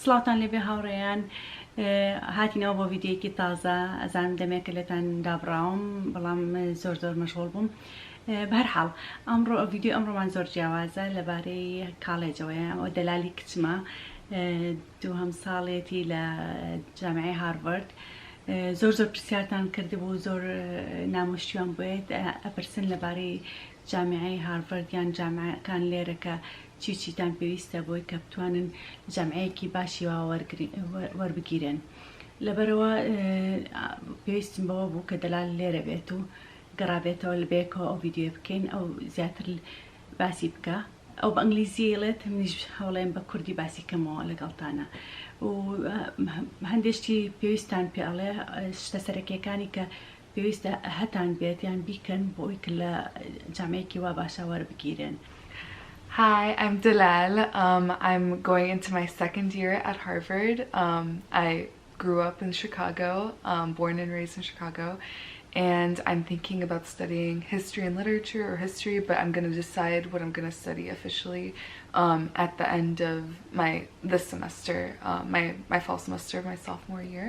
سڵاتان لێبێ هاوڕێیان هاتینەوە بۆ ڤیدیۆیەکی تازە ئەزانم دەمێکە لێتان دابڕاوم بەڵام زۆر مەشغوڵ بووم بە هەر حاڵ ئەمڕۆ ڤیدیۆ ئەمڕۆمان زۆر جیاوازە لەبارەی کاڵێجەوەیە ئەوە دەلالی کچمە دووهەم ساڵێتی لە جامعەی هارڤارد زۆر پرسیارتان کردبوو زۆر نامۆشتیوان بێت ئەپرسن لەبارەی جامعەی هارڤارد یان جامعەکان لێرەکە چیتان پێویستە بۆی کە بتوانن جامعەیەکی باشی وەربگیرن لەبەرەوە پێویستم بەوە بوو کە دەلال لێرە بێت و گەڕابێتەوە لەبێکەوە ئەو ڤیدیۆ بکەین ئەو زیاتر باسی بکە ئەو بە ئەنگلیزی ئەڵێت منیش هەوڵێم بە کوردی باسی کەمەوە لەگەڵتانە و هەندێشتی پێویستان پێ ئەڵێ شتە سەرەکیەکانی کە پێویستە هەتان بێت یان بیکەن بۆی کە لە جامعەیەکی وا باشە وەربگیرن. Hi, I'm Dalal. I'm going into my second year at Harvard. I grew up in Chicago, born and raised in Chicago, and I'm thinking about studying history and literature or history, but I'm going to decide what I'm going to study officially at the end of this semester, my fall semester of my sophomore year.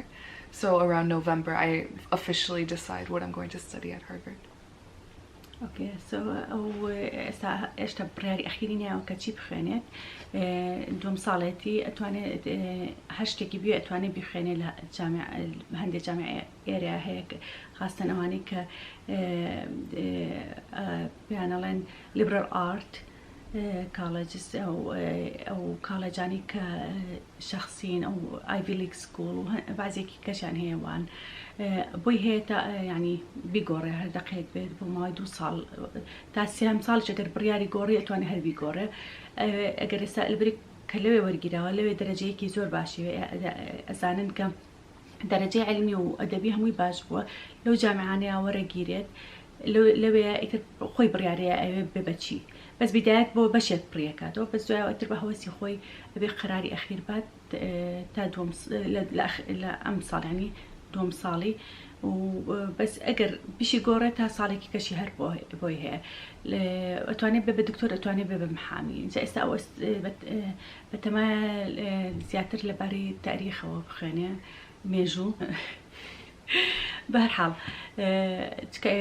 So around November, I officially decide what I'm going to study at Harvard. Okay, so ئێستا بڕیاری ئەخیری نیاوە کە چی بخوێنێت دوم ساڵێتی ئەتوانێت هەر شتێکی بێ ئەتوانێت بخوێنێت لە هەندێک جامعە ئێرە هەیە خاستن ئەوانەی کە پێیانەڵێن لیبرال ئارت کاڵێجس ئەو کاڵێجانی کە شەخسین ئەو ئایڤی لیگ سکوڵ و بازێکی کەشیان هەیە وان بۆی هەیە تا ینی بیگۆڕێ هەر دەقەیەک بێت بۆ ماوەی 2 ساڵ تا 3 ساڵ ئەگەر بڕیاری گۆڕی ئەتوانێت هەر بیگۆڕێ ئەگەر ئێستا لەبەری کە لەوێ وەرگیراوە لەوێ دەرەجەیەکی زۆر باشی ئەزانن کە دەرەجەی عیلمی و ئەدەبی هەمووی باش بووە لەو جامعانەیە وەرەگیرێت لەوێ ئیتر خۆی بڕیارەیە ئەوێ بێ بەچی بەس بیدایەت بۆ بەشێک پڕیەکاتەوە بەس دوایەوە ئەتر بە هەوەسی خۆی بەبێ قەراری ئەخیر بات تا لە ئەم ساڵانی دوم ساڵی و بەس ئەگەر بیشی گۆڕێ تا ساڵێکی کەشی هەر بۆی هەیە ئەتوانێت بێ بە دکتۆر ئەتوانێت بێ بە محامی ئێستا ئەوە بەتەمە زیاتر لەبارەی تاریخەوە بخوێنێ مێژوو بە هەر حاڵ چکە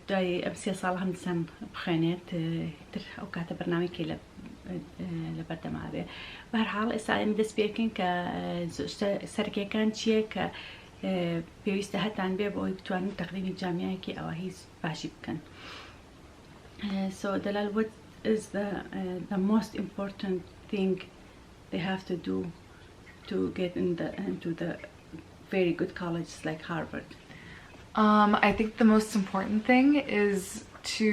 دوای ئەم 3 ساڵ هەم دەسەم بخوێنێت تر ئەو کاتە بەرنامەیەکی لە بەردەمابێ بە هەر حاڵ ئێستا ئێمە دەست پێکەین کە سەرکیەکان چییە کە پێویستە هەتان بێ بۆی بتوانن تەقدیمی جامعەیەکی ئەوە هیچ باشی بکەن. So Dalal, what is the most important thing they have to do to get into the very good colleges like Harvard? I think the most important thing is to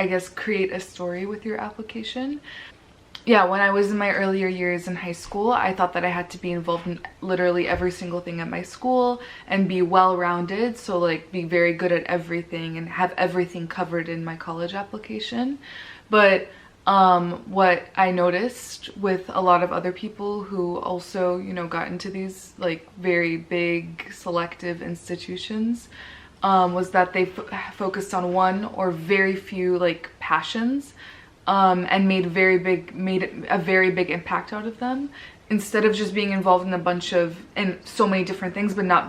I guess create a story with your application. Yeah, when I was in my earlier years in high school, I thought that I had to be involved in literally every single thing at my school and be well-rounded, so like be very good at everything and have everything covered in my college application. But what I noticed with a lot of other people who also, you know, got into these like very big selective institutions was that they focused on one or very few like passions and made a very big impact out of them instead of just being involved in so many different things but not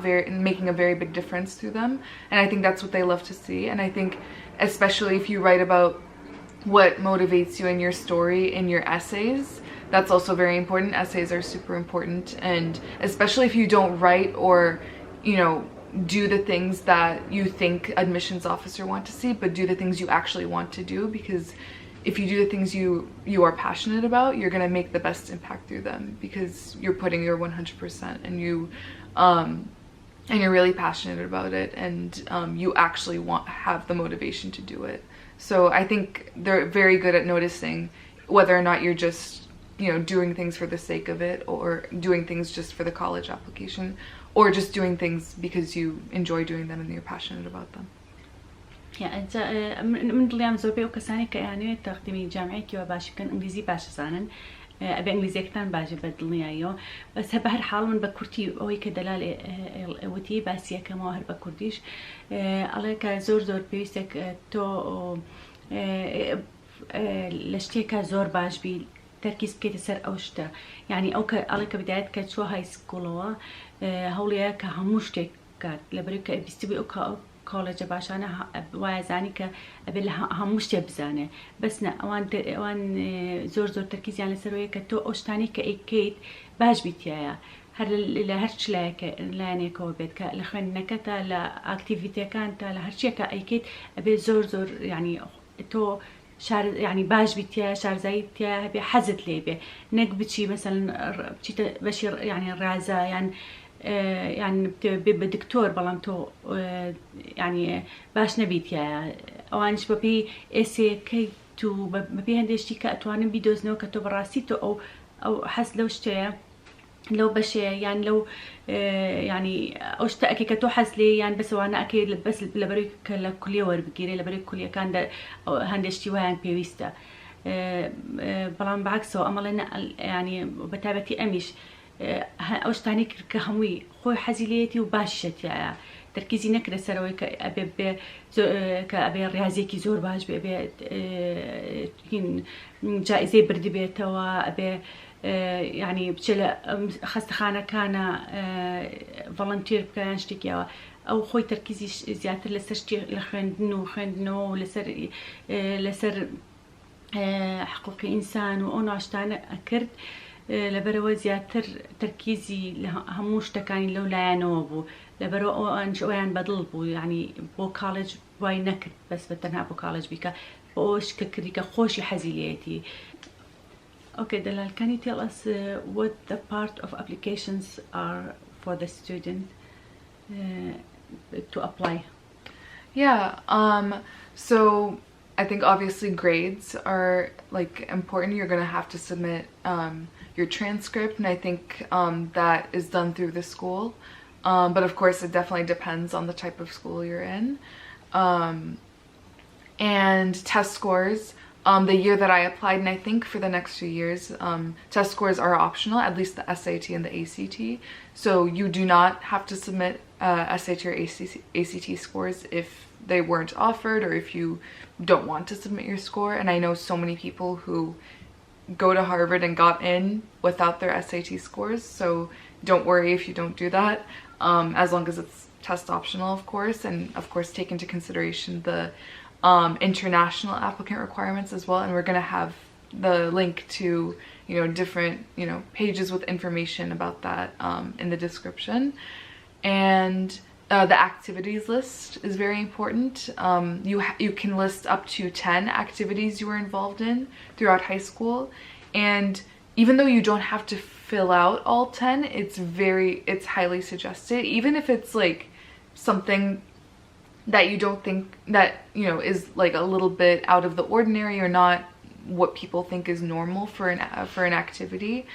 making a very big difference through them. And I think that's what they love to see. And I think especially if you write about what motivates you in your story in your essays, that's also very important. Essays are super important, and especially if you don't write or, you know, do the things that you think admissions officer want to see, but do the things you actually want to do, because if you do the things you are passionate about, you're going to make the best impact through them because you're putting your 100% and you're really passionate about it, and you actually have the motivation to do it. So I think they're very good at noticing whether or not you're just, you know, doing things for the sake of it, or doing things just for the college application, or just doing things because you enjoy doing them and you're passionate about them. من دڵیام زۆربەی ئەو کەسانی کە یانوێت تەقدیمی جامعەیەکیوە باش بکەن ئینگلیزی باش زانن ئەبێ ئینگلیزیەکتان باشە بە دڵنیاییەوە بەس بە هەر حاڵ من بە کورتی ئەوەی کە دەلال وتی باسیەکەمەوە هەر بە کوردیش ئەڵێ کە زۆر پێویستێک تۆ لە شتێکە زۆر باش بی تركيز بكيت سر أوشتا يعني أو كألك بداية كتشو هاي سكولوا هوليا كهموشتك كات لبريك بيستوي أو كولج باشانا وازاني كأبل هموشتي بزانه بس نا وان زور تركيز يعني سروي كتو أوشتاني كأكيد باش بيتيا هر هرش لاني كوبيت كالخوێندنەکە تا لأكتيفيتيكان تا لهرشيك أكيد أبي زور يعني تو شار يعني باش بيتيا شارزاي بيتيا هبي حزت لي بي نك بتشي مثلا بتشي بشير يعني رازا يعني بدكتور بەڵام تو يعني باش نبيتيا اوانش ببي اسي كي تو ببي هندشتي كأتوانم بيدوزنو كتو براسيتو او حس لو شتيا لو بشي يعني لو يعني اشتاكي كتو حسلي يعني بس وانا اكيد بس لبريك كليه وربكيري لبريك كليه كان هندشتي وين بيويستا بلان بعكسه امالنا يعني بتابتي امش اشتاني كهموي خوي حزيليتي وباشتي يعني تركيزي نكره سروي كأبي رياضيكي زور باش بأبي جائزة بردبيتەوە أبي يعني بشلا خستخانة كان فولنتير بكان شتكيا أو خوي تركيزي زيادة لسرشتي لخوێندنەوە لسر حقوق إنسان وأنا عشتان أكرد لبروا زيادة تركيزي همو شتەکانی لەو لایەنەوە بوو لبروا أنش وين بدل بو يعني بو كولج واي نكد بس بتنها بو كولج بيكا بوش ككريكا خوشي حزيليتي. Okay, Dalal, can you tell us what the part of applications are for the student to apply? Yeah, so I think obviously grades are like important. You're going to have to submit your transcript, and I think that is done through the school. But of course it definitely depends on the type of school you're in. And test scores. The year that I applied, and I think for the next few years, test scores are optional, at least the SAT and the ACT. So you do not have to submit SAT or ACT scores if they weren't offered or if you don't want to submit your score. And I know so many people who go to Harvard and got in without their SAT scores, so don't worry if you don't do that, as long as it's test optional, of course, and of course take into consideration the international applicant requirements as well. And we're going to have the link to, you know, different, you know, pages with information about that in the description. And the activities list is very important. You can list up to 10 activities you were involved in throughout high school, and even though you don't have to fill out all 10, it's highly suggested, even if it's like something that you don't think that, you know, is like a little bit out of the ordinary or not what people think is normal for an activity.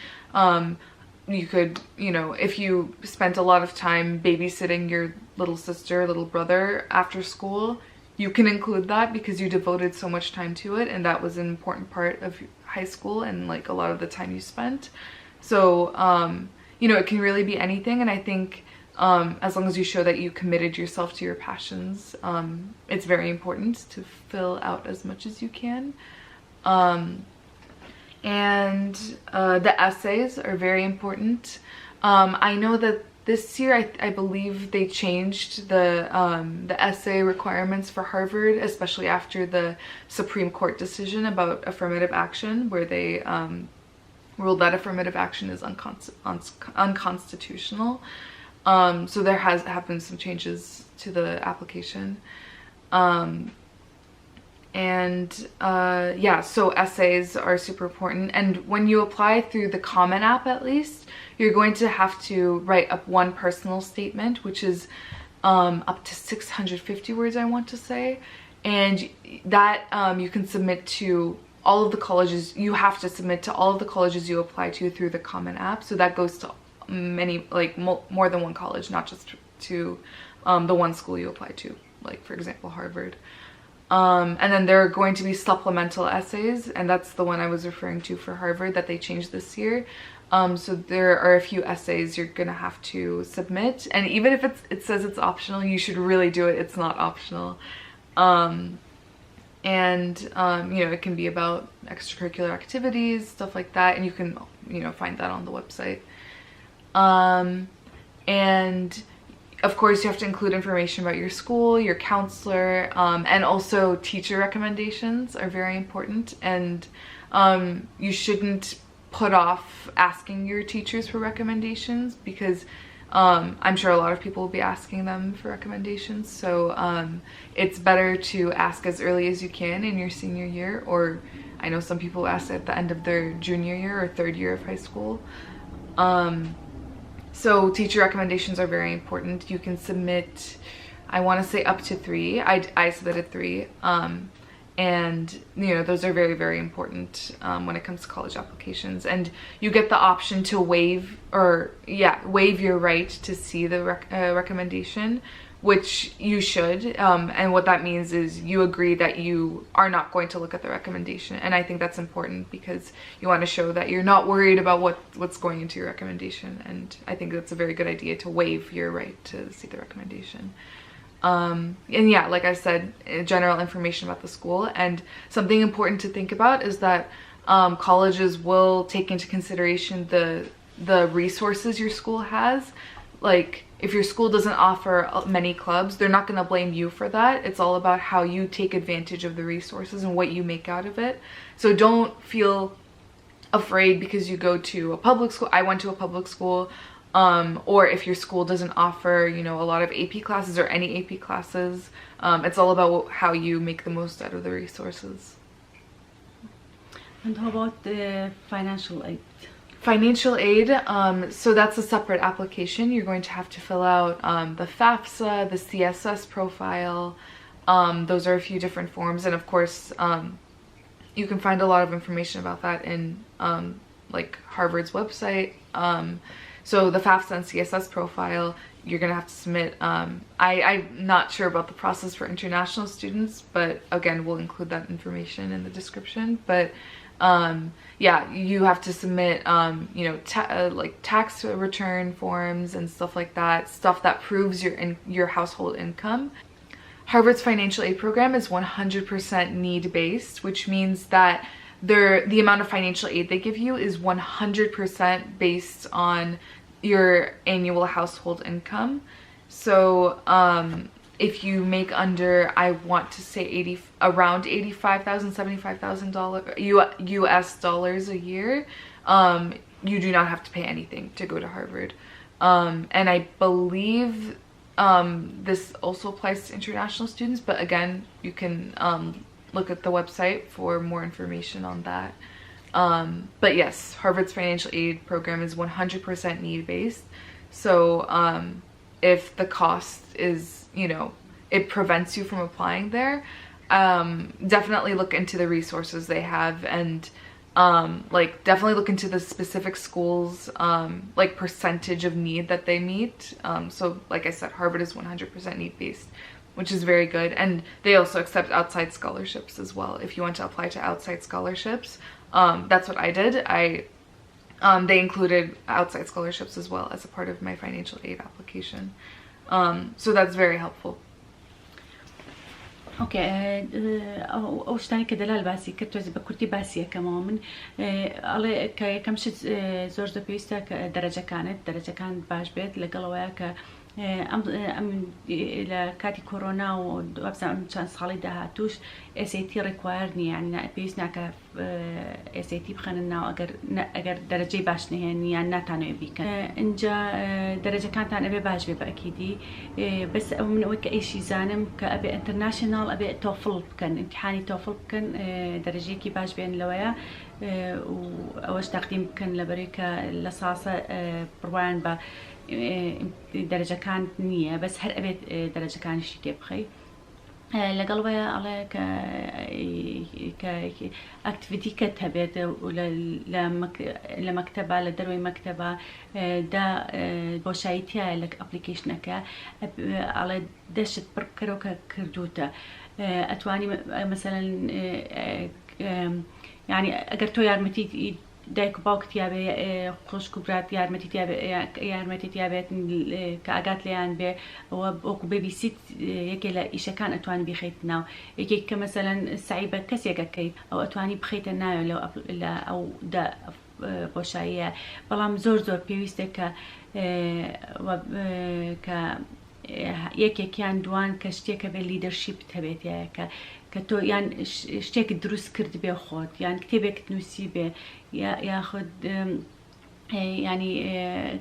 You could, you know, if you spent a lot of time babysitting your little sister, little brother after school, you can include that because you devoted so much time to it, and that was an important part of high school and like a lot of the time you spent. So you know, it can really be anything, and I think as long as you show that you committed yourself to your passions, it's very important to fill out as much as you can. And the essays are very important. I know that this year I believe they changed the essay requirements for Harvard, especially after the Supreme Court decision about affirmative action, where they ruled that affirmative action is unconstitutional. So there have been some changes to the application. Yeah, so essays are super important, and when you apply through the Common App, at least you're going to have to write up one personal statement, which is up to 650 words, I want to say, and that you can submit to all of the colleges. You have to submit to all of the colleges you apply to through the Common App, so that goes to many, like more than one college, not just to the one school you apply to, like for example Harvard. And then there are going to be supplemental essays, and that's the one I was referring to for Harvard that they changed this year. So there are a few essays you're gonna have to submit, and even if it says it's optional, you should really do it. It's not optional. and you know, it can be about extracurricular activities, stuff like that, and you can, you know, find that on the website. And of course you have to include information about your school, your counselor, and also teacher recommendations are very important, and you shouldn't put off asking your teachers for recommendations, because I'm sure a lot of people will be asking them for recommendations, so it's better to ask as early as you can in your senior year, or I know some people ask at the end of their junior year or third year of high school. So teacher recommendations are very important. You can submit, I want to say up to 3. I submitted 3. And you know, those are very, very important when it comes to college applications. And you get the option to waive your right to see the recommendation, which you should. And what that means is you agree that you are not going to look at the recommendation. And I think that's important because you want to show that you're not worried about what's going into your recommendation. And I think that's a very good idea to waive your right to see the recommendation. And yeah, like I said, general information about the school. And something important to think about is that colleges will take into consideration the resources your school has. Like, if your school doesn't offer many clubs, they're not going to blame you for that. It's all about how you take advantage of the resources and what you make out of it. So don't feel afraid because you go to a public school. I went to a public school. Or if your school doesn't offer, you know, a lot of AP classes or any AP classes, it's all about how you make the most out of the resources. And how about the financial aid? Financial aid, so that's a separate application. You're going to have to fill out the FAFSA, the CSS profile. Those are a few different forms, and of course, you can find a lot of information about that in like Harvard's website. So the FAFSA and CSS profile, you're going to have to submit. I'm not sure about the process for international students, but again, we'll include that information in the description. But yeah, you have to submit, you know, like tax return forms and stuff like that, stuff that proves your household income. Harvard's financial aid program is 100% need-based, which means that the amount of financial aid they give you is 100% based on your annual household income. So if you make under, I want to say around $85,000, $75,000 US dollars a year, you do not have to pay anything to go to Harvard. And I believe this also applies to international students, but again, you can look at the website for more information on that. But yes, Harvard's financial aid program is 100% need-based. So if the cost is, you know, it prevents you from applying there, definitely look into the resources they have, and like definitely look into the specific schools, like percentage of need that they meet. So like I said, Harvard is 100% need-based, which is very good. And they also accept outside scholarships as well. If you want to apply to outside scholarships, that's what I did. They included outside scholarships as well as a part of my financial aid application. So that's very helpful. اوكي او شتانی کە دەلال باسی کرد تۆزی بە کورتی باسیەکەمەوە من ئەڵێ کە یەکەم شت زۆر دەپێویستە کە دەرەجەکان باش بێت لەگەڵەوەیە کە ئەم لە کاتی کۆرۆنا و وابزانم چەند ساڵی داهاتوش SAT ڕێکوایر نییە، یعنی پێویست ناکە SAT بخەنن ناو ئەگەر دەرەجەی باش نهێنن یان ناتانەوێت بیکەن. اینجا دەرەجەکانتان ئەبێ باش بێ بە ئەکیدی، بەس ئەو من ئەوەی کە ئیشی زانم کە ئەبێ ئینتەرناشنال ئەبێ تۆفڵ بکەن، ئیمتحانی تۆفڵ بکەن، دەرەجەیەکی باش بێن لەوەیە و ئەوەش تەقدیم بکەن لەبەرەوەی کە لە ساسە بڕوایان بە دەرەجەکان نییە، بەس هەر ئەبێت دەرەجەکانیشی تێبخەی. لەگەڵەوەیە ئەڵێ کە ئەکتیڤیتیکەت هەبێت لە مەکتەبە لە دەروی مەکتەبە بۆشاییتیایە لە ئەپلیکەیشنەکە ئەڵێ دەشت پڕکردنەوە کە کردوتە ئەتوانی مەسەلەن یعنی ئەگەر تۆ یارمەتی دایک و باوکت یابێ خۆشک و برات یارمەتیت یابێت کە ئاگات لێیان بێ ئەوە وەکو ببیسیت یەکێ لە ئیشەکان ئەتوانی بخەیت ناو یەکێک کە مەسەلەن سعی بە کەسێکەکەیت ئەو ئەتوانی بخەیتە ناوێ لە ئەو بۆشاییە بەڵام زۆر پێویستە کە یەکێکیان دوان کە شتێکە بێ لیدەرشیپ هەبێت کە تۆ یان شتێکت دروست کرد بێ خۆت یان کتێبێکت نووسی بێ یاخود ینی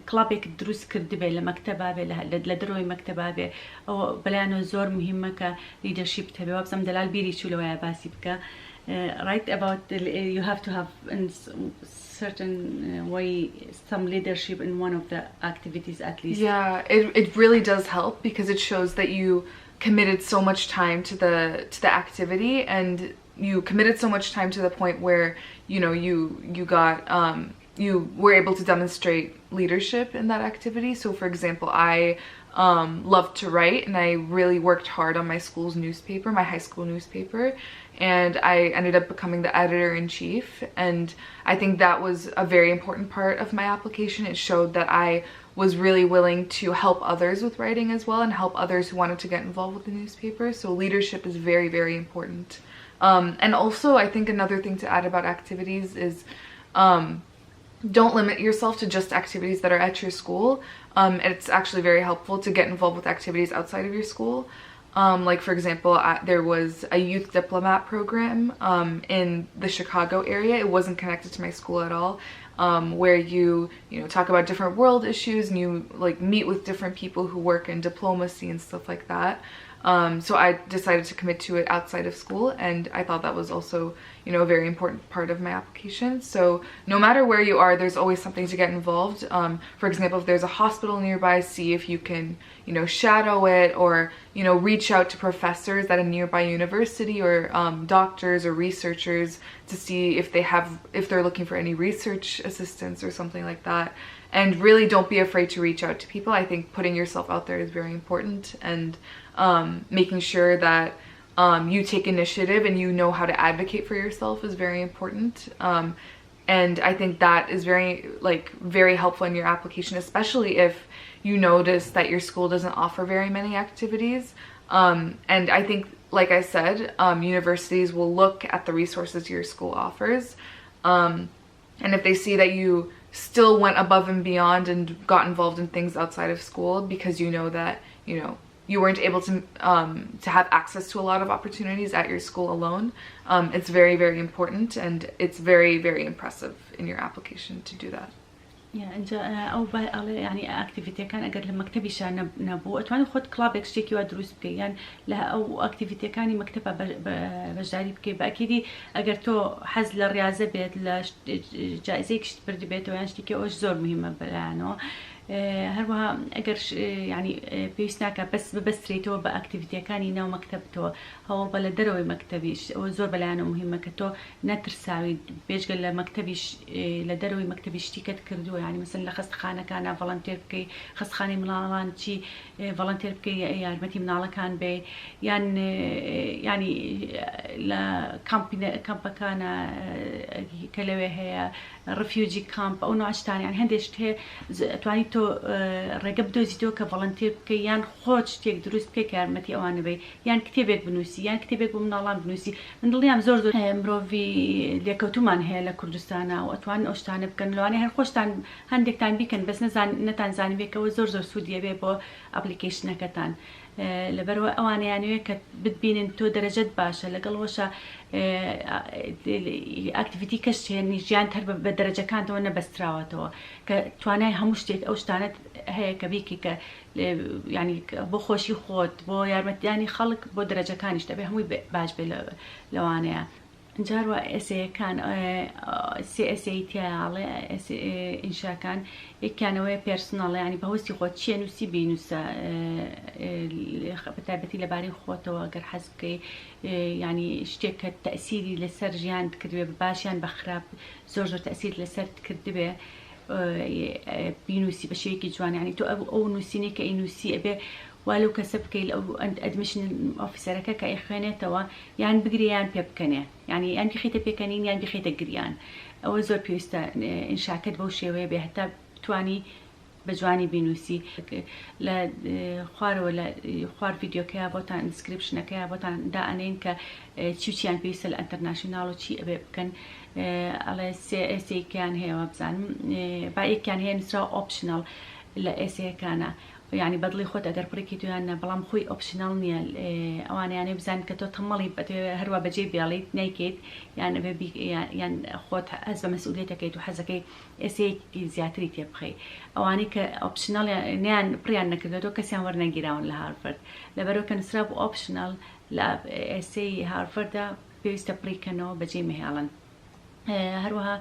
کڵاپێکت دروست کرد بێ لە مەکتەبا بێ لە دەرەوەی مەکتەبا بێ ئەوە بەلایەنەوە زۆر مهمە کە لیدەرشیپ هەبێ وە بزەم دەلال بیری چوولەوەیە باسی بکە right about you have to have in certain way some leadership in one of the activities at least. Yeah, it really does help because it shows that you committed so much time to the activity, and you committed so much time to the point where you got you were able to demonstrate leadership in that activity. So for example, I loved to write, and I really worked hard on my school's newspaper, my high school newspaper, and I ended up becoming the editor-in-chief, and I think that was a very important part of my application. It showed that I was really willing to help others with writing as well, and help others who wanted to get involved with the newspaper. So leadership is very, very important. And also I think another thing to add about activities is don't limit yourself to just activities that are at your school. It's actually very helpful to get involved with activities outside of your school. Like for example, there was a youth diplomat program in the Chicago area. It wasn't connected to my school at all, where you talk about different world issues, and you like meet with different people who work in diplomacy and stuff like that. So I decided to commit to it outside of school, and I thought that was also a very important part of my application. So no matter where you are, there's always something to get involved. For example, if there's a hospital nearby, see if you can shadow it, or reach out to professors at a nearby university, or doctors or researchers to see if they're looking for any research assistance or something like that. And really don't be afraid to reach out to people. I think putting yourself out there is very important, and making sure that you take initiative and you know how to advocate for yourself is very important. And I think that is very helpful in your application, especially if you notice that your school doesn't offer very many activities. And I think, like I said, universities will look at the resources your school offers, and if they see that you still went above and beyond and got involved in things outside of school because you know that you weren't able to have access to a lot of opportunities at your school alone, it's very, very important, and it's very, very impressive in your application to do that. ئەو ینی ئاکتیڤیتیەکان ئەگەر لە مەکتەبیشان نەبوو ئەتوانێت خۆت کڵابێک شتێکی وا دروست بکەی یان لە ئەو ئاکتیڤیتیەکانی مەکتەبە بەشداری بکەی بەئەکیدی ئەگەر تۆ حەز لە ڕاضە بێت لە جایزەیەکی شت بردی بێتەوە یان شتێکی ئەوش زۆر مهمە بەلایەنەوە هەروەها ئەگەر ینی پێویست ناکە بەس ببەسترێتەوە بە ئاکتیڤیتیەکانی ناو مەکتەبتەوە هەوڵ بە لە دەرەوەی مەکتەبیش ئەوە زۆر بەلایەنەوە مهمە کە تۆ نەترساوی بێژگە لە مەکتەبیش لە دەرەوەی مەکتەبی شتیکەت کردووە ینی مەسەن لە خەستخانەکانە ڤەڵەنتێر بکەی خەستخانەی منداڵان چی ڤەڵەنتێر بکەی یارمەتی منداڵەکان بێ یان ینی لە کامپەکانە کە لەوێ هەیە ڕفیوجی کامپ ئەو نوعشتان یان هەندێک هەیە ئەتوانیت تۆ ڕێگە بدۆزیتەوە کە ڤەڵەنتێر بکەی یان خۆت شتێک دروست بکەی کە یارمەتی ئەوانە بێ یان کتێبێک بنووسی یان کتێبێک بۆ منداڵان بنووسی من دڵنیام زۆر مرۆڤی لێکەوتومان هەیە لە کوردستانە و ئەتوانن ئەو شتانە بکەن لەوانەیە هەر خۆشتان هەندێکتان بیکەن بەس نەتانزانی بێکەوە زۆر سوودیە بێ بۆ ئەپلیکەیشنەکەتان لەبەرەوە ئەوانەیانوێ کە بتبینن تۆ دەرەجەت باشە لەگەڵ وەشە ئاکتیڤیتی کەس هێنی ژیان هەر بە دەرەجەکانتەوە نەبەستراوەتەوە کە توانای هەموو شتێک ئەو شتانت هەیە کە بیکی کە ینی بۆ خۆشی خۆت بۆ یارمەتیانی خەڵک بۆ دەرەجەکانیش دەبێ هەمووی باش بێ لەوانەیە جاروا ئەسەیەکان ئەسەیتیاڵێ ئینشاکان یەکیانەوەی پێرسۆناڵە ینی بەهۆستی خۆت چیە نووسی بینووسە بەتایبەتی لەبارەی خۆتەوە ئەگەر حەز بکەی ینی شتێک کە تەئسیری لەسەر ژیان کردوێ بە باشیان بە خراپ زۆر تەئسیر لەسەر کردبێ بینووسی بە شێوەیەکی جوان ینی تۆ ئەو نووسینەی کە ئینووسی ئەبێ والو کەسە بکەیت ئەو ئەدمیشن ئۆفیسەرەکە کە ئەیخوێنێتەوە یان بگریان پێ بکەنێ ینی یان بخیتە پێکەنین یان بخیتە گریان ئەوە زۆر پێویستە ئینشاکەت بەو شێوەیە بێ هەتا توانی بە جوانی بینوسی لە خوارەوە لە خوار ڤیددیۆکەیە بۆتان دیسکریپشنەکەیە بۆتان دائەنێن کە چیان پێویستە لە ئەنتەرناشناڵ و چی ئەبێ بکەن ئەڵێ سێ ئێسەیەکیان هەیەوە بزانم با یەکیان هەیە نووسراوە ئۆپشنەڵ لە ئێسەیەکانە یعنی بەدڵی خۆت ئەگەر پڕێکی تویانە بەڵام خۆی ئۆپشنەڵ نییە ئەوانیانێ بزان کە تۆ تەمەڵی هەروە بەجێ بێڵیت نیکەیت یان یان خۆت ئەس بە مەسئولیەتەکەیت و حەزەکەی ئێسەیەکی زیاتری تێ بخەی ئەوانەی کە ئۆپشنەڵ نیان پڕیان نەکردێتەوە کەسیان وەرنەگیراون لە هارڤارد لەبەرەوە کە نووسرا بۆ ئۆپشنەڵ لە ئێسەی هارڤاردا پێویستە پڕیکەنەوە بەجێ مەهێڵن هەروەها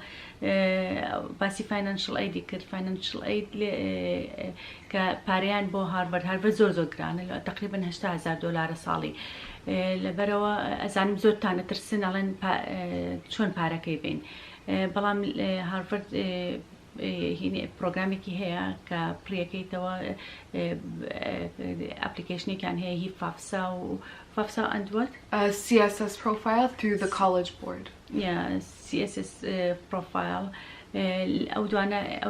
باسی فاینانشل ئەیدی کرد فاینانشل ئەید کە پارەیان بۆ هارڤارد زۆر گرانە تقریبا $8,000 ساڵی لەبەرەوە ئەزانم زۆرتان ئەترسن ئەڵێن چۆن پارەکەی بین بەڵام هارڤارد پرۆگرامێکی هەیە کە پڕیەکەیتەوە ئەپلیکەیشنێکیان هەیە هی فافسا and what? CSS profile through the college board. Yeah, CSS profile. ئەو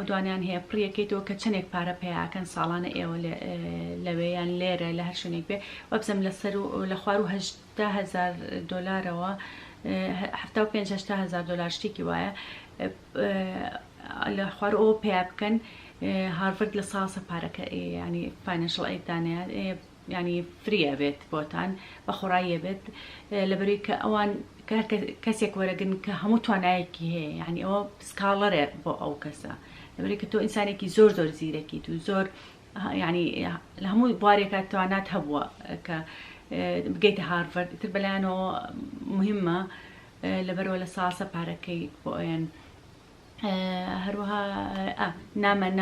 دوانیان هەیە پڕیەکەیتەوە کە چەندێک پارە پێیاکەن ساڵانە ئێوە لەوەیان لێرە لە هەر شوێنێک بێ وەبزەم لەسەر لە خوار و $80,000ەوە $75,000 شتێکی وایە لە خوار ئەوە پێیا بکەن هارڤارد لە ساسە پارەکە ینی فاینانشل ئەیدانەیە ینی فریە بێت بۆتان بە خۆڕاییە بێت لەبەروی کە ئەوان کەسێک وەرەگرن کە هەموو توانایەکی هەیە ینی ئەوە سکاڵەرێ بۆ ئەو کەسە لەبەروی کە تۆ ئینسانێکی زۆر زیرەکیت و زۆر ینی لە هەموو بوارێکە توانات هەبووە کە بگەیتە هارڤارد تر بەلایەنەوە مهمە لەبەرەوە لە ساسە پارەکەی بۆ ئەوێن هەروەها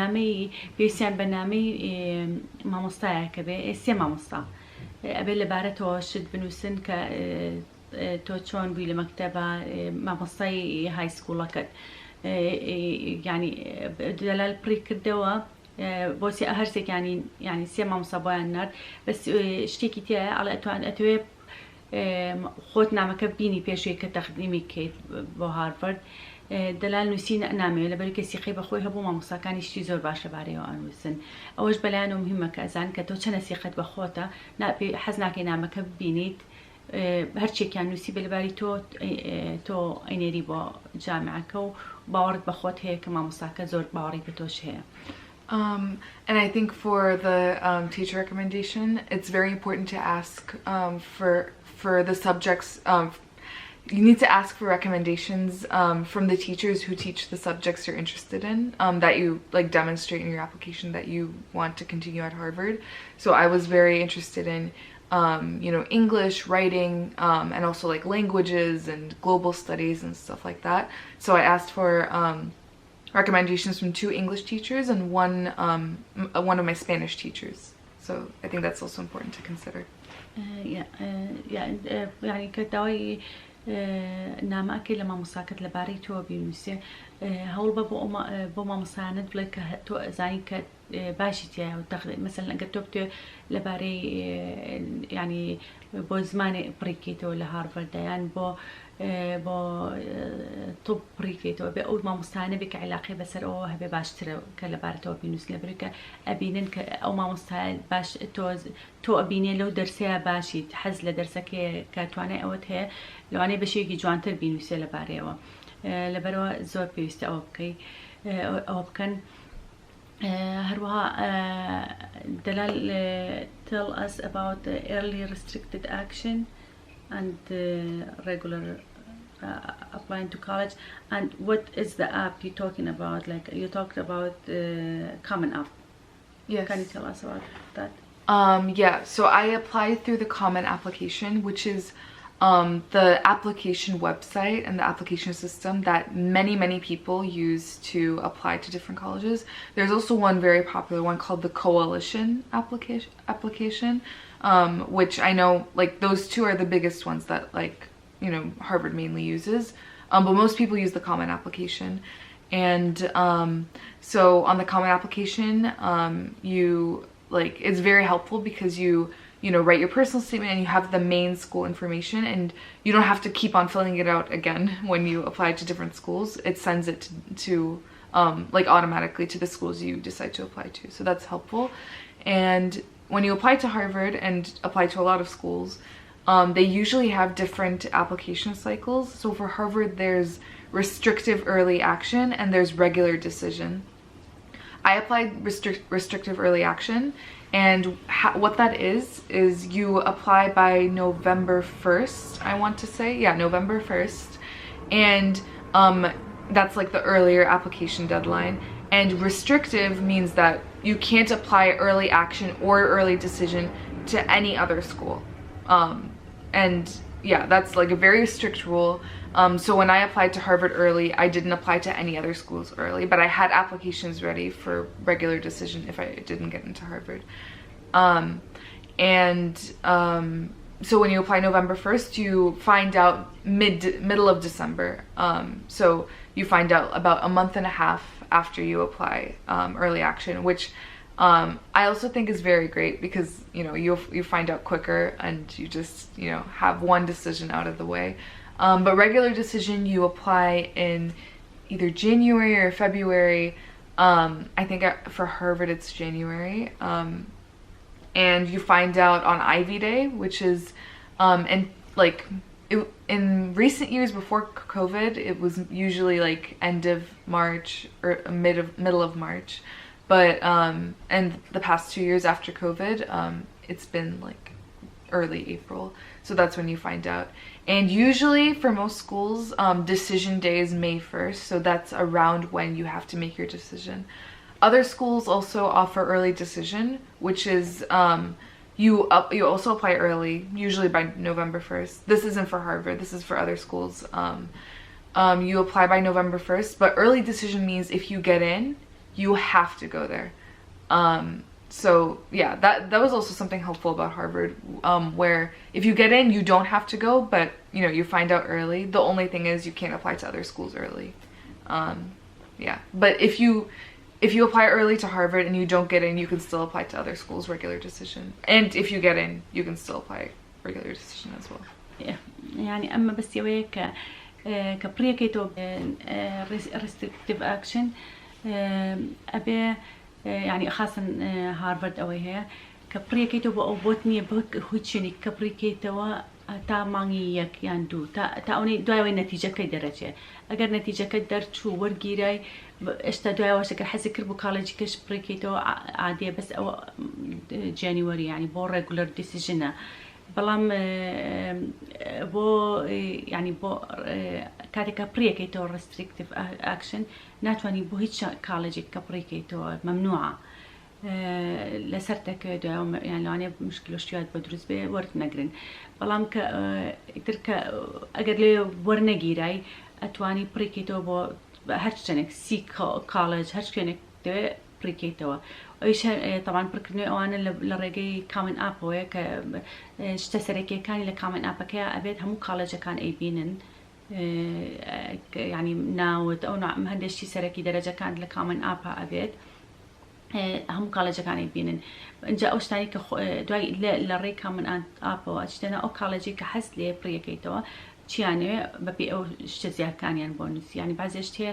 نامەی پێویستیان بە نامەی مامۆستایە کە بێ سێ مامۆستا ئەبێ لەبارەتەوە شت بنووسن کە تۆ چۆن بووی لە مەکتەبە مامۆستای هایسکوڵەکەت ینی دەلال پڕکردنەوە بۆ هەرسێکانی ینی سێ مامۆستا بۆیان نرد بەس شتێکی تایە ئەڵێ ئەتوێ خۆت نامەکە بینی پێشوەی کە تەقدیمی بکەیت بۆ هارڤارد دەلال نووسی نامەوێت لەبەر کە سیقەی بەخۆی هەبوو مامۆستاکانی شتی زۆر باشە بارەیەوە ئەنووسن ئەوەش بەلایەنەوە مهمە کە ئەزان کە تۆ چەنە سیقەت بە خۆتە حەز ناکەی نامەکە ببینیت هەرچێکیان نووسی بەلەباری تۆ ئەینێری بۆ جامعەکە و باوەڕت بە خۆت هەیە کە مامۆستاکە زۆر باوەڕی بە تۆش هەیە. And I think for the teacher recommendation, it's very important to ask for the subjects. You need to ask for recommendations from the teachers who teach the subjects you're interested in, that you like demonstrate in your application that you want to continue at Harvard. So I was very interested in English, writing, and also like languages and global studies and stuff like that. So I asked for recommendations from 2 English teachers and one of my Spanish teachers. So I think that's also important to consider. يعني كداوي نامەکەی لە مامۆستاکەت لەبارەی تۆ بینووسێ هەوڵ بە بۆ مامۆستایانت بڵێ کە تۆ ئەزانی کە باشی تایە و مەسەلەن ئەگەر تۆ بتوێ لەبارەی ینی بۆ زمانی پڕیکەیتەوە لە هارڤارد یان بۆ تۆ پڕیکەیتەوە بێ ئەو مامۆستایانە بێ کە عیلاقەی بەسەر ئەوە هەبێ باشترە کە لەبارەتەوە بینووس لەبەر کە ئەبینن کە ئەو مامۆستایە باش تۆ ئەبینێ لەو دەرسەیە باشیت حەز لە دەرسەکەی کە توانای ئەوەت هەیە لەوانەیە بەشێکی جوانتر بینووسێ لەبارەیەوە لەبەرەوە زۆر پێویستە ئەوە بکەن هەروەها دەلال tell us about the early restricted action and regular applying to college and what is the app you're talking about, like you talked about Common App. Yes. Can you tell us about that? Yeah, so I applied through the Common application, which is the application website and the application system that many people use to apply to different colleges. There's also one very popular one called the Coalition application, which I know like those 2 are the biggest ones that Harvard mainly uses, but most people use the Common application. And so on the Common application, it's very helpful because you know, write your personal statement and you have the main school information, and you don't have to keep on filling it out again when you apply to different schools. It sends it to like automatically to the schools you decide to apply to. So that's helpful. And when you apply to Harvard and apply to a lot of schools, they usually have different application cycles. So for Harvard, there's restrictive early action and there's regular decision. I applied restrictive early action, and what that is you apply by November 1st, I want to say. Yeah, November 1st. And that's like the earlier application deadline. And restrictive means that you can't apply early action or early decision to any other school. And yeah, that's like a very strict rule. So when I applied to Harvard early, I didn't apply to any other schools early, but I had applications ready for regular decision if I didn't get into Harvard. So when you apply November 1st, you find out middle of December. So you find out about a month and a half after you apply early action, which I also think is very great, because you know you find out quicker and you just, you know, have one decision out of the way. But regular decision you apply in either January or February. I think for Harvard it's January. And you find out on Ivy Day, which is in recent years before COVID, it was usually like end of March or middle of March. But and the past 2 years after COVID, it's been like early April. So that's when you find out. And usually for most schools, decision day is May 1st. So that's around when you have to make your decision. Other schools also offer early decision, which is you also apply early, usually by November 1st. This isn't for Harvard, this is for other schools. You apply by November 1st, but early decision means if you get in, you have to go there. So yeah, that was also something helpful about Harvard, where if you get in, you don't have to go, but you know, you find out early. The only thing is you can't apply to other schools early. Yeah, but if you apply early to Harvard and you don't get in, you can still apply to other schools regular decision. And if you get in, you can still apply regular decision as well. Yeah. يعني أما بس يوي كبريكيتو restrictive action أبي يعني خاصة هارفارد أو هي كبريكيتو بأوبوتني بك هوتشني كبريكيتو تا مانيك ياندو تا أوني دواي نتيجة كي درجة أجر نتيجة كدر شو ورجيراي اشتدوا وشكل حسي كربو كولج كش بريكيتو عادية بس أو جانيوري يعني بو regular decision بلام بو يعني بو كاتيك بريكيتو restrictive action ناتواني بو هيتش كولج كبريكيتو ممنوعة لسرتك يعني لو أنا مشكلة شوية بدرس به ورد نقرن بلام ترك أجر لي ورنجيراي أتواني بريكيتو بو هرچنك سي كولج هرچنك ده بريكيتوا ايش طبعا پڕکردنەوە لەڕێگەی کامن ئاپەوەیە کە شتە سەرەکیەکانی لە کامن ئاپەکە ئەبێت هەموو کاڵەجەکان ئەیبینن يعني ناوت ئەو هەندێشتی سەرەکی دەرەجەکان لە کامن ئاپە ئەبێت هەموو کاڵەجەکان ئەیبینن اینجا ئەو شتانی کە دوای لە ڕێی کامن ئاپەوە ئەچتەنە ئەو کاڵەجی کە حەست لێ پڕیەکەیتەوە چیانێ بەپێ ئەو شتە زیادکانیان بۆ نووسی ینی بازێ شتێ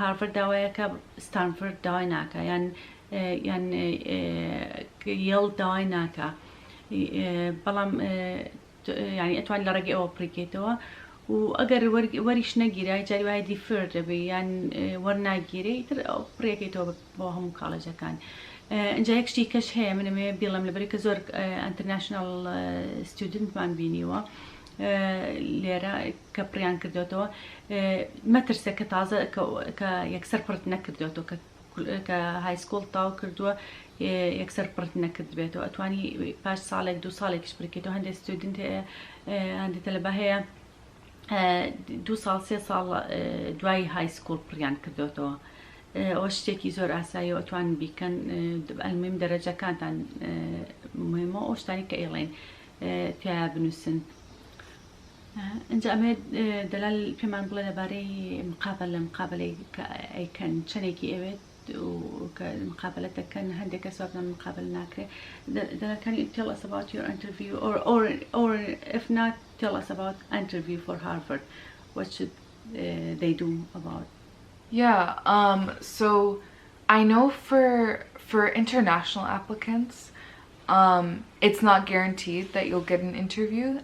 هارڤارد داوایەکە ستانفۆرد داوای ناکە یان یێڵ داوای ناکە بەڵام ینی ئەتوان لە ڕێگەی ئەوە پڕیکەیتەوە و ئەگەر وەریش نەگیرای جاری وایە دیفر دەبێ یان وەرناگیری تر ئەو پڕیەکەیتەوە بۆ هەموو کاڵەجەکان اینجا یەک شتی کەش هەیە منەمێ بیڵم لەبەری کە زۆر ئەنتەرناشنال ستودنتمان بینیوە لێرە کە پڕیان کردوێتەوە مەترسە کە تازە کە یەکسەر پڕت نەکردوێتەوە کە هایسکۆڵ تاو کردووە یەکسەر پڕت نەکردبێتەوە ئەتوانی پاش ساڵێک دو ساڵێکیش بکەیتەوە هەندێک ستودنت هەیە هەندێک تەلەبە هەیە 2 ساڵ 3 ساڵ دوای هایسکۆڵ پڕیان کردوێتەوە ئەوە شتێکی زۆر ئاسایی و ئەتوان بیکەن ئەلمیم دەرەجەکانتان مهمە ئەو شتانی کە ئێڵێن تیا بنووسن اینجا ئەمێ دەلال پێمان بڵێ لەبارەی مقابل لە مقابلەی کە ئەیکەن چەندێکی ئەوێت و مقابلة دەکەن هەندێک کەس وابنە مقابل ناکرێ. Can you tell us about your interview or if not tell us about interview for Harvard? What should they do about? Yeah, so I know for international applicants, it's not guaranteed that you'll get an interview,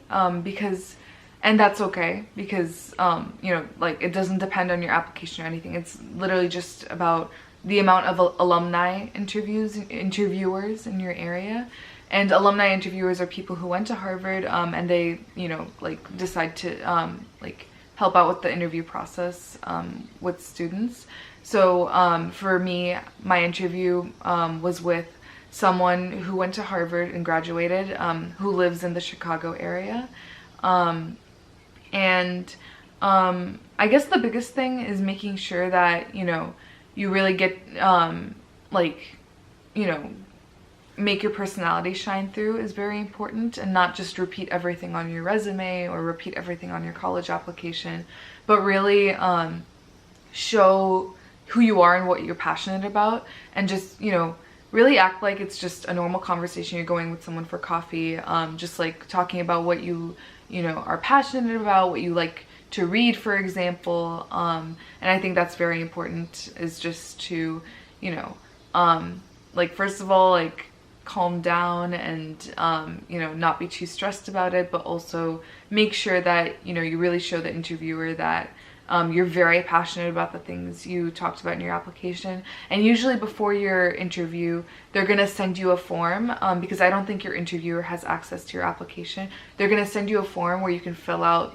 and that's okay, because you know, like, it doesn't depend on your application or anything. It's literally just about the amount of alumni interviewers in your area. And alumni interviewers are people who went to Harvard, and they, you know, like, decide to like help out with the interview process with students. So for me, my interview was with someone who went to Harvard and graduated, who lives in the Chicago area. And I guess the biggest thing is making sure that, you know, you really get like, you know, make your personality shine through is very important, and not just repeat everything on your resume or repeat everything on your college application, but really show who you are and what you're passionate about, and just, you know, really act like it's just a normal conversation. You're going with someone for coffee, just like talking about what you know, are passionate about, what you like to read, for example. And I think that's very important, is just to, you know, like, first of all, like, calm down and you know, not be too stressed about it, but also make sure that, you know, you really show the interviewer that you're very passionate about the things you talked about in your application. And usually before your interview, they're going to send you a form, because I don't think your interviewer has access to your application. They're going to send you a form where you can fill out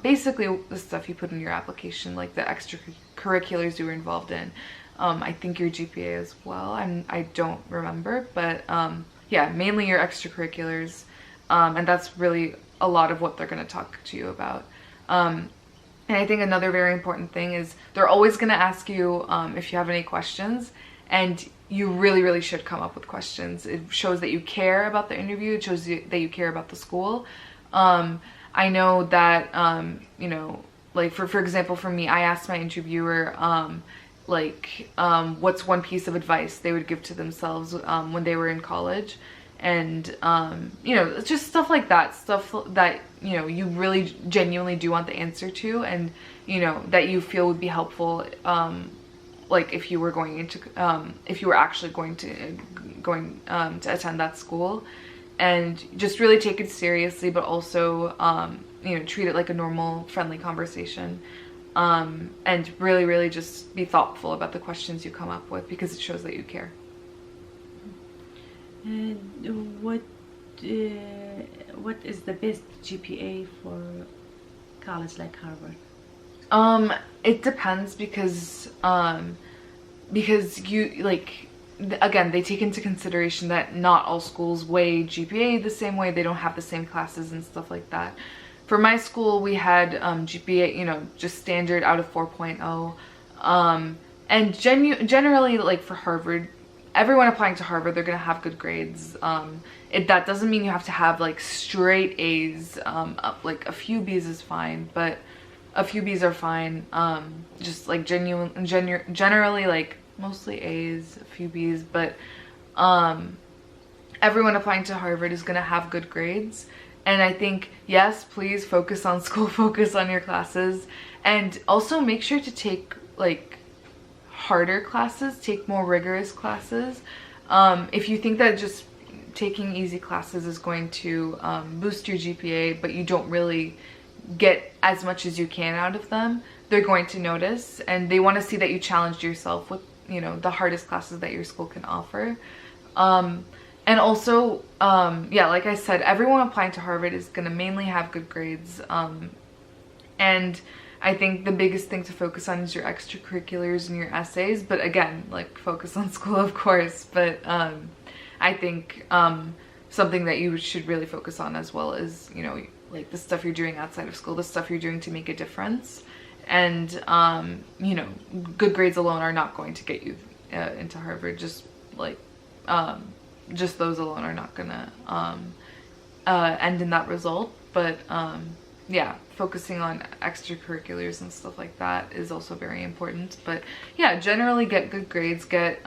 basically the stuff you put in your application, like the extracurriculars you were involved in. I think your GPA as well, I don't remember, but yeah, mainly your extracurriculars, and that's really a lot of what they're going to talk to you about. And I think another very important thing is they're always going to ask you if you have any questions, and you really should come up with questions. It shows that you care about the interview, it shows that you care about the school. I know that, you know, like, for example, for me, I asked my interviewer, like, what's one piece of advice they would give to themselves when they were in college, and you know, it's just stuff like that, stuff that, you know, you really genuinely do want the answer to, and, you know, that you feel would be helpful, like, if you were going into if you were actually going to attend that school, and just really take it seriously, but also you know, treat it like a normal, friendly conversation. And really just be thoughtful about the questions you come up with, because it shows that you care. What is the best GPA for college like Harvard? It depends, because you, like, again, they take into consideration that not all schools weigh GPA the same way. They don't have the same classes and stuff like that. For my school, we had GPA, you know, just standard out of 4.0. And generally, like, for Harvard, everyone applying to Harvard, they're going to have good grades. That doesn't mean you have to have, like, straight A's. Like, a few B's is fine, but a few B's are fine. Just, like, generally, like, mostly A's, a few B's, but everyone applying to Harvard is going to have good grades. And I think, yes, please focus on school, focus on your classes, and also make sure to take, like, harder classes, take more rigorous classes. If you think that just taking easy classes is going to boost your GPA, but you don't really get as much as you can out of them, they're going to notice, and they want to see that you challenged yourself with, you know, the hardest classes that your school can offer. And also, yeah, like I said, everyone applying to Harvard is going to mainly have good grades. And I think the biggest thing to focus on is your extracurriculars and your essays. But again, like, focus on school, of course. But I think something that you should really focus on as well is, you know, like, the stuff you're doing outside of school, the stuff you're doing to make a difference. And, you know, good grades alone are not going to get you into Harvard. Just, like, just those alone are not gonna end in that result. But yeah, focusing on extracurriculars and stuff like that is also very important. But yeah, generally get good grades, get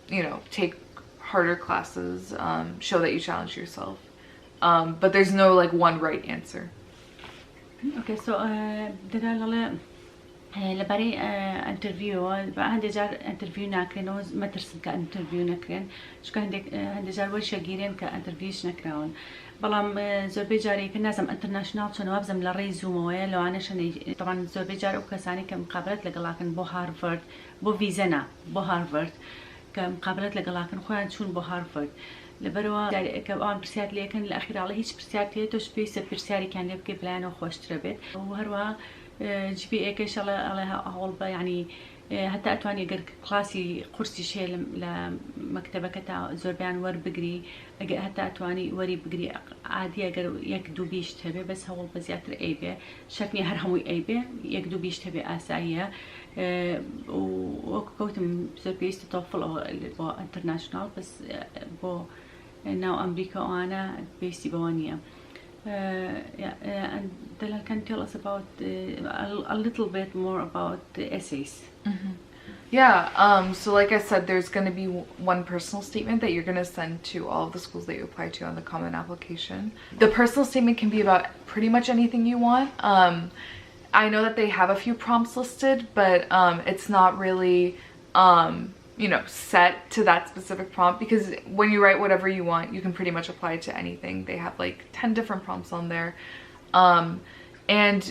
you know, take harder classes, show that you challenge yourself. But there's no like one right answer. Okay, so لەبارەی ئەنتەرویوەوە هەندێک جار ئەنتەرویو ناکرێنەوە مەترسن کە ئەنتەرویو نەکرێن چونکە هەندێک جار وەرشەگیرێن کە ئەنتەرویوش نەکراون بەڵام زۆربەی جارێککە نازم ئینتەرناشناڵ چۆنەوە بزەم لە ڕێی زوومەوەیە لەوانەشەنەی طبعاً زۆربەی جار ئەو کەسانی کە مقابلەت لەگەڵاکن بۆ هارڤارد بۆ ڤیزەنا بۆ هارڤارد کە مقابلەت لەگەڵاکن خۆیان چوون بۆ هارڤارد لەبەرەوە کە ئەوان پرسیار لێکن لە ئەخیراڵە هیچ پرسیار تێت تۆش پێویستە پرسیارێکیان لێ بکەی بلایەنەوە خۆشترە بێت و هەروەها GPA-کەش ئەڵێ هەوڵ بە یعنی هەتا ئەتوانی ئەگەر کلاسی قورسیش هەیە لە مەکتەبەکە تا زۆربیان وەربگری ئەگەر هەتا ئەتوانی وەری بگری عادی ئەگەر یەک دوو بیشت هەبێ بەس هەوڵ بە زیاتر ئەی بێ شەکنی هەر هەمووی ئەی بێ یەک دوو بیشت هەبێ ئاساییە وەکو کەوتم زۆر پێویستە تۆفڵەوە بۆ ئینتەرناشناڵ بەس بۆ ناو ئەمریکا ئەوانە پێویستی بەوە نییە. Dalal, can you tell us about a little bit more about the essays? Yeah, so like I said, there's going to be one personal statement that you're going to send to all of the schools that you apply to on the common application. The personal statement can be about pretty much anything you want. I know that they have a few prompts listed, but it's not really you know, set to that specific prompt, because when you write whatever you want, you can pretty much apply it to anything. They have like 10 different prompts on there. And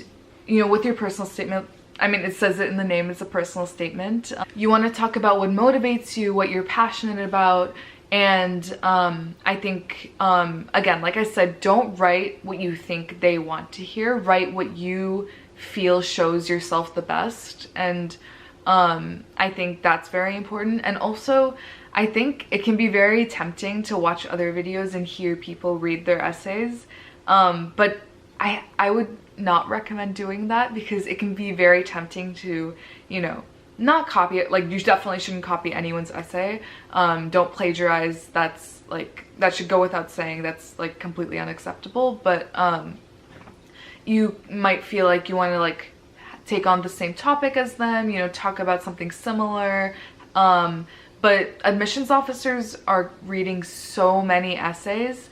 you know, with your personal statement, I mean, it says it in the name, it's a personal statement. You want to talk about what motivates you, what you're passionate about, and I think, again, like I said, don't write what you think they want to hear. Write what you feel shows yourself the best, and I think that's very important. And also, I think it can be very tempting to watch other videos and hear people read their essays, but I would not recommend doing that, because it can be very tempting to, you know, not copy it. Like, you definitely shouldn't copy anyone's essay. Don't plagiarize. That's like, that should go without saying. That's like completely unacceptable. But you might feel like you want to like take on the same topic as them, you know, talk about something similar. But admissions officers are reading so many essays,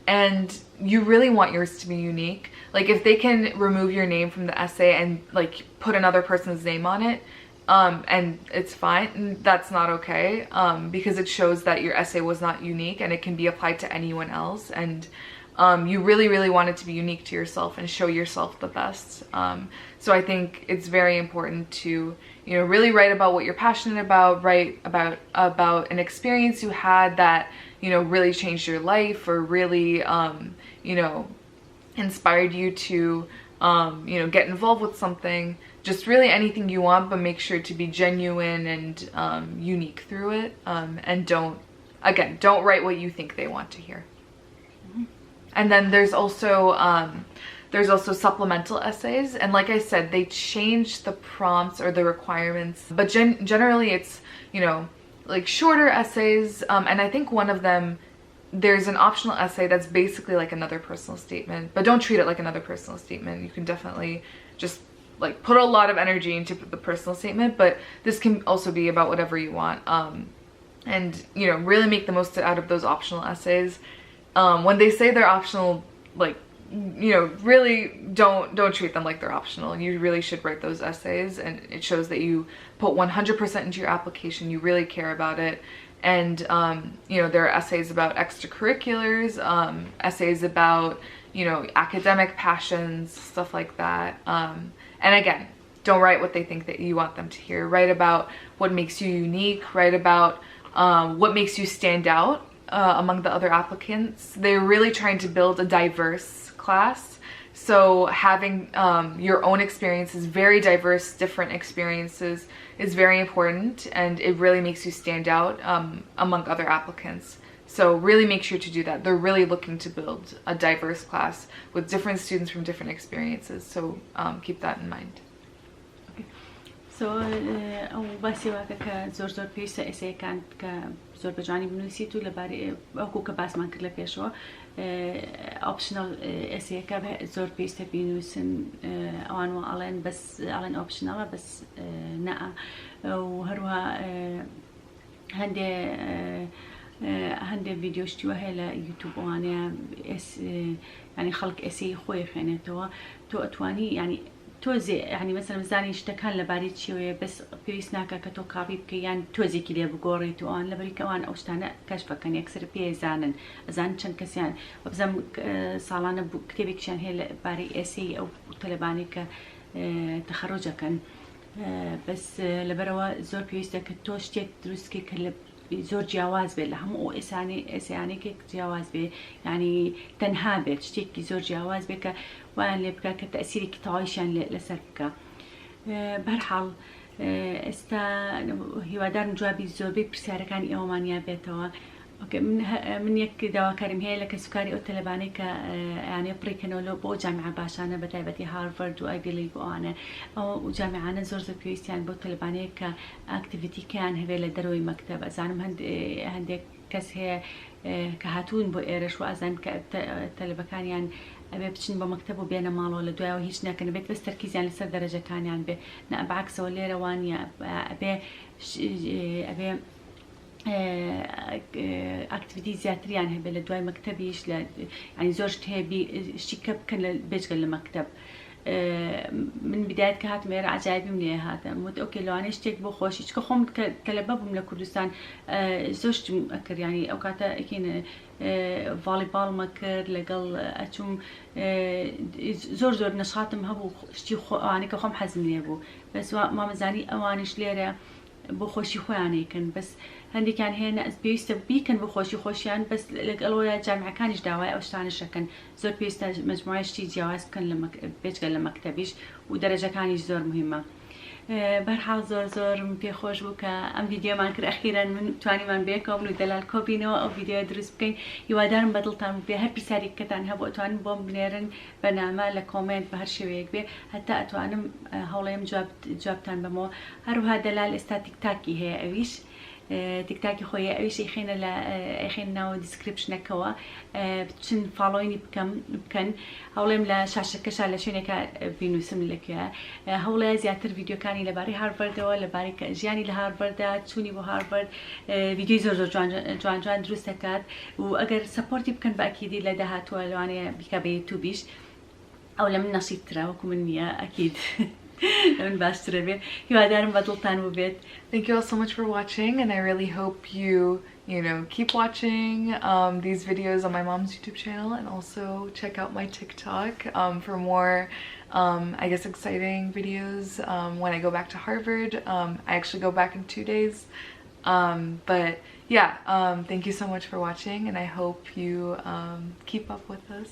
and you really want yours to be unique. Like, if they can remove your name from the essay and like put another person's name on it, and it's fine, that's not okay, because it shows that your essay was not unique and it can be applied to anyone else. And you really want it to be unique to yourself and show yourself the best. So I think it's very important to, you know, really write about what you're passionate about, write about an experience you had that, you know, really changed your life, or really, you know, inspired you to, you know, get involved with something. Just really anything you want, but make sure to be genuine and unique through it. And don't write what you think they want to hear. And then there's also supplemental essays, and like I said, they change the prompts or the requirements, but generally it's, you know, like shorter essays, and I think one of them, there's an optional essay that's basically like another personal statement, but don't treat it like another personal statement. You can definitely just like put a lot of energy into the personal statement, but this can also be about whatever you want, and, you know, really make the most out of those optional essays. When they say they're optional, like, you know, really don't treat them like they're optional. You really should write those essays, and it shows that you put 100% into your application, you really care about it. And you know, there are essays about extracurriculars, essays about, you know, academic passions, stuff like that. And again, don't write what they think that you want them to hear. Write about what makes you unique, write about what makes you stand out among the other applicants. They're really trying to build a diverse class, so having your own experiences, very diverse, different experiences, is very important, and it really makes you stand out among other applicants. So really make sure to do that. They're really looking to build a diverse class with different students from different experiences, so keep that in mind. So ئەو باسی واکە کە زۆر پێویستە ئێسەیەکان کە زۆر بەجوانی بنووسیت و لەبارەی ئەوکو کە باسمان کرد لە پێشەوە ئۆپشنەڵ ئێسەیەکە زۆر پێویستە بینووسن ئەوان وە ئەڵێن بەس ئەڵێن ئۆپشنەڵە بەس نەئە و هەروەها هەندێک ڤیدیۆ شتیوە هەیە لە یوتیوب وانەیە ینی خەڵک ئەسەی خۆی خوێنێتەوە تۆ ئەتوانی ینی تۆزێ ینی مەسەلەن بزانی شتەکان لەبارەی چیوەیە بەس پێویست ناکە کە تۆ کاپی بکەی یان تۆزێکی لێ بگۆڕیت و ئەوان لەبەری ئەوان ئەو شتانە کەشفەکەن یەکسەر پێزانن ئەزانن چەند کەسیان بەبزەم ساڵانە کتێبێکیشیان هەیە لەبارەی ئێسەی ئەو تەلەبانی کە تەخەڕۆجەکەن بەس لەبەرەوە زۆر پێویستە کە تۆ شتێک دروستکەی کە زۆر جیاواز بێت لە هەموو ئێسیانێکێک جیاواز بێ ینی تەنها بێت شتێکی زۆر جیاواز بێت کە وایان لێ بکە کە تەسیرێکی تەواویشیان لەسەر بکە بەرحاڵ ئێستا هیوادارم جوابی زۆربەی پرسیارەکانی ئێوەمانیا بێتەوە من یەک داواکاریم هەیە لە کەسوکاری ئەو تەلەبانەی کە یانێ پڕکردنەوە بۆ جامعە باشانە بە تایبەتی هارڤارد و ئایڤی بۆ ئەوانە ئەو جامعانە زۆر پێویستیان بۆ تەلەبانەیە کە ئاکتیڤیتیکەیان هەبێت لە دەرەوەی مەکتەب ئەزانم هەندێک کەس هەیە کە هاتوون بۆ ئێرەش و ئازان کە تەلەبەکانیان ئەبێ بچین بە مەکتەب و بێنە ماڵەوە لە دوایەوە هیچ نەکەن بێت بەس تەرکیزیان لەسەر دەرەجەکانیان بێ بەعکسەوە لێرە وانە ئەبێ ئاکتیڤیتی زیاتریان هەبێت لە دوای مەکتەبیش لە ینی زۆر شت هەیە شتی کە بکەن لە بێجگە لە مەکتەب من بدایت کە هاتم ئێرە عجایبیم لێ هاتم وت ئۆکێ لەوانەیە شتێک بۆ خۆشی چکە خۆم تەلەبە بووم لە کوردستان زۆر شتم ئەکرد ینی ئەو کاتە ڤاڵیباڵمە کرد لەگەڵ ئەچووم زۆر نەشاتم هەبوو شتی ئەوانەی کە خۆم حەزم لێ بوو بەس مامەزانی ئەوانش لێرە بۆ خۆشی خۆیانێکن بەس هەندێکیان هەیە پێویستە بیکەن بۆ خۆشی خۆشیان بەس لەگەڵەوەیە جامعەکانیش داوای ئەو شتانەشەکەن زۆر پێویستە مەجموعەی شتی جیاواز بکەن لە بێجگە لە مەکتەبیش و دەرەجەکانیش زۆر مهمە بەرحاڵ زۆرم پێخۆش بوو کە ئەم ڤیدیۆمان کرد ئەخیران من توانیمان بێکەوە و دەلال کۆبینەوە ئەو ڤیدیۆ دروست بکەین هیوادارم بەدڵتان بێ هەر پرسیارێکەکەتان هەبوو ئەتوانن بۆم بنێرن بەنامە لە کۆمنت بە هەر شێوەیەک بێ هەتا ئەتوانم هەوڵێم جوابتان بەمەوە هەروها دەلال ئێستا تیکتاکی هەیە ئەویش تیکتاکی خۆی ئەویش ئەیخێنە لە ئەیخێنناوە دیسکریپشنەکەەوە بچن فاڵۆینی بکەن هەوڵێم لە شاشەکەشا لە شوێنێکە بینوسم لەکوێ هەوڵەیە زیاتر ڤیدیۆکانی لەبارەی هارڤاردەوە لەبارەی ژیانی لە هارڤاردا چوونی بۆ هارڤارد ڤیدیۆی زۆر جوان دروست دەکات و ئەگەر سەپۆرتی بکەن بە ئەکیدی لە داهاتووە لەوانەیە بیکە بە یوتیوبیش ئەو لە من نەشیدترا وەکو من نییە ئەکید من باشترە بێ هیوادارم بەدڵتان ببێت. Thank you all so much for watching, and I really hope you keep watching these videos on my mom's YouTube channel, and also check out my TikTok for more I guess exciting videos when I go back to Harvard. I actually go back in 2 days, but yeah, thank you so much for watching, and I hope you keep up with us.